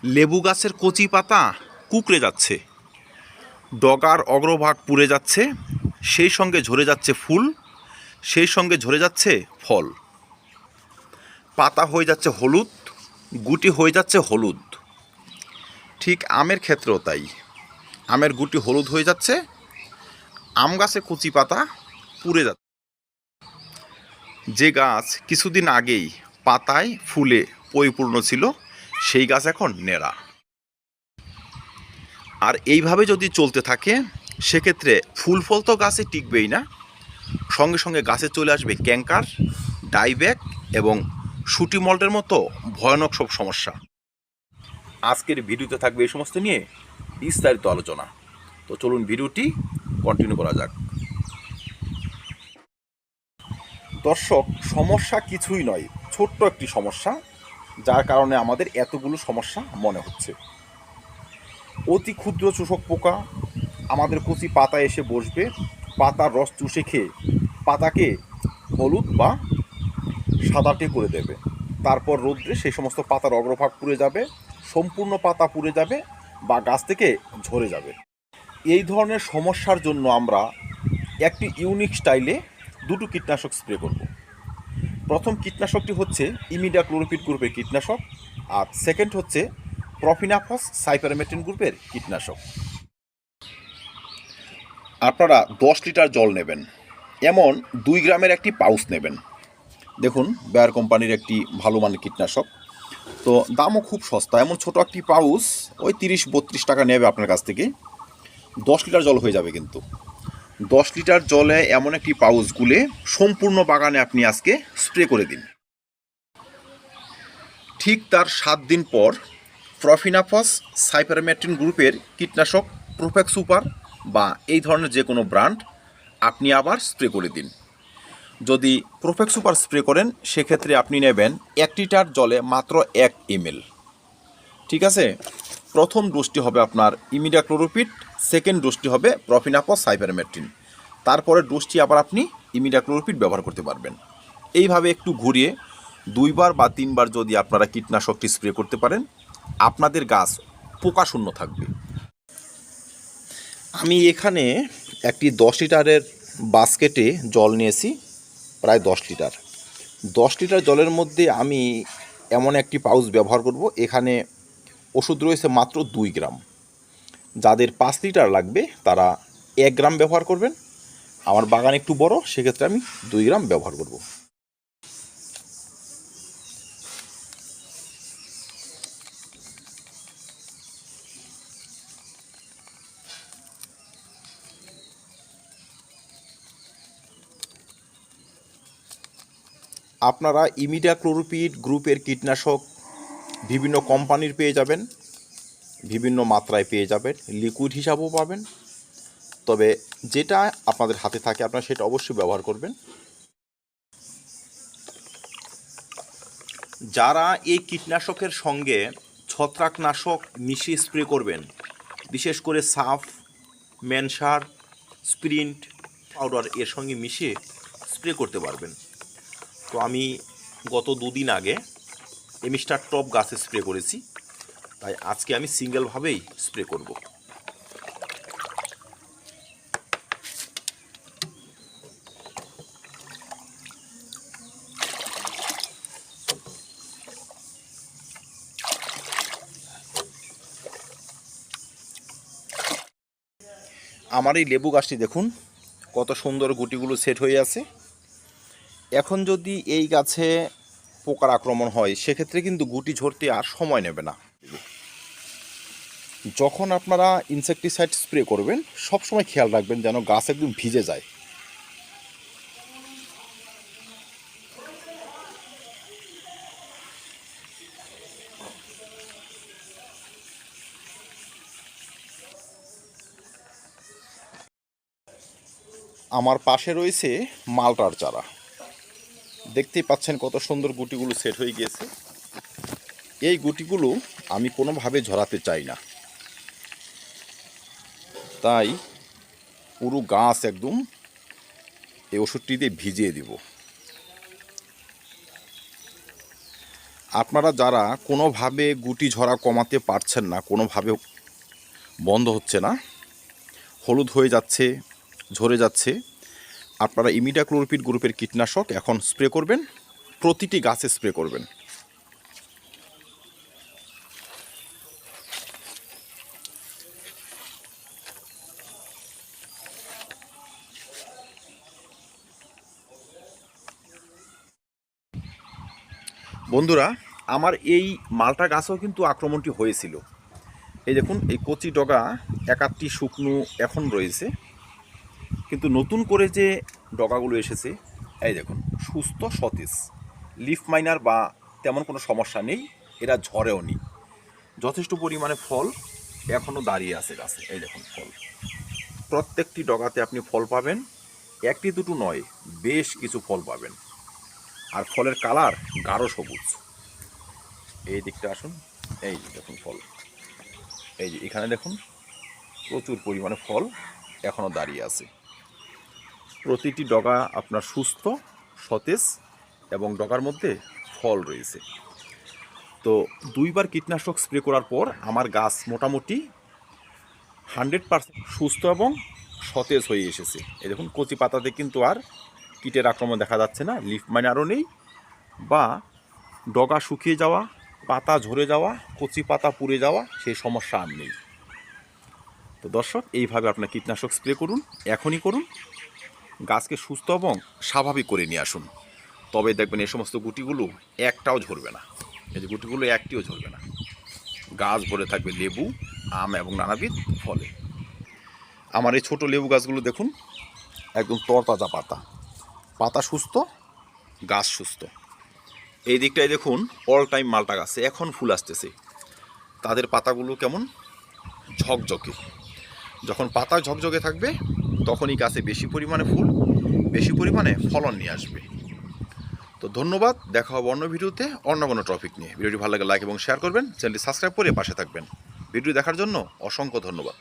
লেবু গাছের কচি পাতা কুঁকড়ে যাচ্ছে, ডগার অগ্রভাগ পুড়ে যাচ্ছে, সেই সঙ্গে ঝরে যাচ্ছে ফুল, সেই সঙ্গে ঝরে যাচ্ছে ফল। পাতা হয়ে যাচ্ছে হলুদ, গুটি হয়ে যাচ্ছে হলুদ। ঠিক আমের ক্ষেত্রেও তাই, আমের গুটি হলুদ হয়ে যাচ্ছে, আম গাছে কচি পাতা পুড়ে যাচ্ছে। যে গাছ কিছুদিন আগেই পাতায় ফুলে পরিপূর্ণ ছিল, সেই গাছ এখন নেড়া। আর এইভাবে যদি চলতে থাকে সেক্ষেত্রে ফুল ফল তো গাছে টিকবেই না, সঙ্গে সঙ্গে গাছে চলে আসবে ক্যাঙ্কার, ডাইব্যাক এবং শুটি মল্টের মতো ভয়ানক সব সমস্যা। আজকের ভিডিওতে থাকবে এই সমস্ত নিয়ে বিস্তারিত আলোচনা। তো চলুন ভিডিওটি কন্টিনিউ করা যাক। দর্শক, সমস্যা কিছুই নয়, ছোট্ট একটি সমস্যা, যার কারণে আমাদের এতগুলো সমস্যা মনে হচ্ছে। অতি ক্ষুদ্র চূষক পোকা আমাদের কচি পাতায় এসে বসবে, পাতার রস চুষে খেয়ে পাতাকে হলুদ বা সাদাটে করে দেবে। তারপর রৌদ্রে সেই সমস্ত পাতার অগ্রভাগ পুড়ে যাবে, সম্পূর্ণ পাতা পুড়ে যাবে বা গাছ থেকে ঝরে যাবে। এই ধরনের সমস্যার জন্য আমরা একটি ইউনিক স্টাইলে দুটো কীটনাশক স্প্রে করব। প্রথম কীটনাশকটি হচ্ছে ইমিডাক্লোরোপিড গ্রুপের কীটনাশক, আর সেকেন্ড হচ্ছে প্রফিনাফস সাইপারমেথ্রিন গ্রুপের কীটনাশক। আপনারা 10 লিটার জল নেবেন, এমন 2 গ্রামের একটি পাউচ নেবেন। দেখুন, বেয়ার কোম্পানির একটি ভালো মানের কীটনাশক, তো দামও খুব সস্তা। এমন ছোট একটি পাউচ ওই 30-32 টাকা নেবে আপনার কাছ থেকে। 10 লিটার জল হয়ে যাবে কিন্তু। 10 লিটার জলে এমন একটি পাউচ গুলে সম্পূর্ণ বাগানে আপনি আজকে স্প্রে করে দিন। ঠিক তার 7 দিন পর প্রফিনাফস সাইপারমেথ্রিন গ্রুপের কীটনাশক প্রোফেক্স সুপার বা এই ধরনের যে কোনো ব্র্যান্ড আপনি আবার স্প্রে করে দিন। যদি প্রোফেক্স সুপার স্প্রে করেন সেক্ষেত্রে আপনি নেবেন 1 লিটার জলে মাত্র 1 ml। ঠিক আছে, প্রথম ডোজটি হবে আপনার ইমিডাক্লোরোপিড, সেকেন্ড ডোজটি হবে প্রফিনাফস সাইপারমেথ্রিন, তারপরে ডোজটি আবার আপনি ইমিডাক্লোরোপিড ব্যবহার করতে পারবেন। এইভাবে একটু ঘুরিয়ে 2 বার বা 3 বার যদি আপনারা কীটনাশকটি স্প্রে করতে পারেন, আপনাদের গাছ পোকাশূন্য থাকবে। আমি এখানে একটি 10 লিটারের বাস্কেটে জল নিয়েছি, প্রায় 10 লিটার। 10 লিটার জলের মধ্যে আমি এমন একটি পাউচ ব্যবহার করব, এখানে ওষুধ রয়েছে মাত্র 2 গ্রাম। যাদের 5 লিটার লাগবে তারা 1 গ্রাম ব্যবহার করবেন। আমার বাগান একটু বড়, সেক্ষেত্রে আমি 2 গ্রাম ব্যবহার করব। আপনারা ইমিডাক্লোরোপিড গ্রুপের কীটনাশক বিভিন্ন কোম্পানির পেয়ে যাবেন, বিভিন্ন মাত্রায় পেয়ে যাবেন, লিকুইড হিসাবেও পাবেন। তবে যেটা আপনাদের হাতে থাকে আপনারা সেটা অবশ্যই ব্যবহার করবেন। যারা এই কীটনাশকের সঙ্গে ছত্রাকনাশক মিশিয়ে স্প্রে করবেন, বিশেষ করে সাফ, মেনসার, স্প্রিন্ট পাউডার এর সঙ্গে মিশিয়ে স্প্রে করতে পারবেন। তো আমি গত 2 দিন আগে এমিস্টার টপ গাছে স্প্রে করেছি, তাই আজকে আমি সিঙ্গেলভাবেই স্প্রে করব। আমার এই লেবু গাছটি দেখুন কত সুন্দর গুটিগুলো সেট হয়ে আছে। এখন যদি এই গাছে পোকার আক্রমণ হয় সেক্ষেত্রে কিন্তু গুটি ঝরতে আর সময় নেবে না। যখন আপনারা ইনসেকটিসাইড স্প্রে করবেন সবসময় খেয়াল রাখবেন যেন গাছ একদম ভিজে যায়। আমার পাশে রয়েছে মালটার চারা, দেখতেই পাচ্ছেন কত সুন্দর গুটিগুলো সেট হয়ে গিয়েছে। এই গুটিগুলো আমি কোনোভাবে ঝরাতে চাই না, তাই পুরো গাছ একদম এই ওষুধটি দিয়ে ভিজিয়ে দিব। আপনারা যারা কোনোভাবে গুটি ঝরা কমাতে পারছেন না, কোনোভাবে বন্ধ হচ্ছে না, হলুদ হয়ে যাচ্ছে, ঝরে যাচ্ছে, আপনারা ইমিডাক্লোরপিড গ্রুপের কীটনাশক এখন স্প্রে করবেন, প্রতিটি গাছে স্প্রে করবেন। বন্ধুরা, আমার এই মালটা গাছেও কিন্তু আক্রমণটি হয়েছিল। এই দেখুন, এই কচি ডগা একাত্তি শুকনো এখন রয়েছে, কিন্তু নতুন করে যে ডগাগুলো এসেছে এই দেখুন সুস্থ সতেজ, লিফ মাইনার বা তেমন কোনো সমস্যা নেই, এরা ঝরেও নি, যথেষ্ট পরিমাণে ফল এখনও দাঁড়িয়ে আছে গাছে। এই দেখুন ফল, প্রত্যেকটি ডগাতে আপনি ফল পাবেন, একটি দুটো নয়, বেশ কিছু ফল পাবেন। আর ফলের কালার গাঢ় সবুজ। এই দিকটা আসুন, এই দেখুন ফল, এই যে এখানে দেখুন প্রচুর পরিমাণে ফল এখনও দাঁড়িয়ে আছে। প্রতিটি ডগা আপনার সুস্থ সতেজ এবং ডগার মধ্যে ফল রয়েছে। তো দুইবার কীটনাশক স্প্রে করার পর আমার গাছ মোটামুটি 100% সুস্থ এবং সতেজ হয়ে এসেছে। এই দেখুন কচি পাতাতে কিন্তু আর কীটের আক্রমণ দেখা যাচ্ছে না, লিফ মাইনারও নেই, বা ডগা শুকিয়ে যাওয়া, পাতা ঝরে যাওয়া, কচি পাতা পুড়ে যাওয়া, সেই সমস্যা আর নেই। তো দর্শক, এইভাবে আপনার কীটনাশক স্প্রে করুন, এখনই করুন, গাছকে সুস্থ এবং স্বাভাবিক করে নিয়ে আসুন। তবে দেখবেন এই সমস্ত গুটিগুলো একটাও ঝরবে না, এই যে গুটিগুলো একটিও ঝরবে না, গাছ ভরে থাকবে লেবু, আম এবং নানাবিধ ফলে। আমার এই ছোটো লেবু গাছগুলো দেখুন, একদম তরতাজা পাতা, পাতা সুস্থ, গাছ সুস্থ। এই দিকটায় দেখুন অল টাইম মালটা গাছে এখন ফুল আসতেছে, তাদের পাতাগুলো কেমন ঝকঝকে। যখন পাতা ঝকঝকে থাকবে তখনই গাছে বেশি পরিমাণে ফুল, বেশি পরিমাণে ফলন নিয়ে আসবে। তো ধন্যবাদ, দেখা হবে অন্য ভিডিওতে অন্য কোনো টপিক নিয়ে। ভিডিওটি ভালো লাগে লাইক এবং শেয়ার করবেন, চ্যানেলটি সাবস্ক্রাইব করে পাশে থাকবেন। ভিডিও দেখার জন্য অসংখ্য ধন্যবাদ।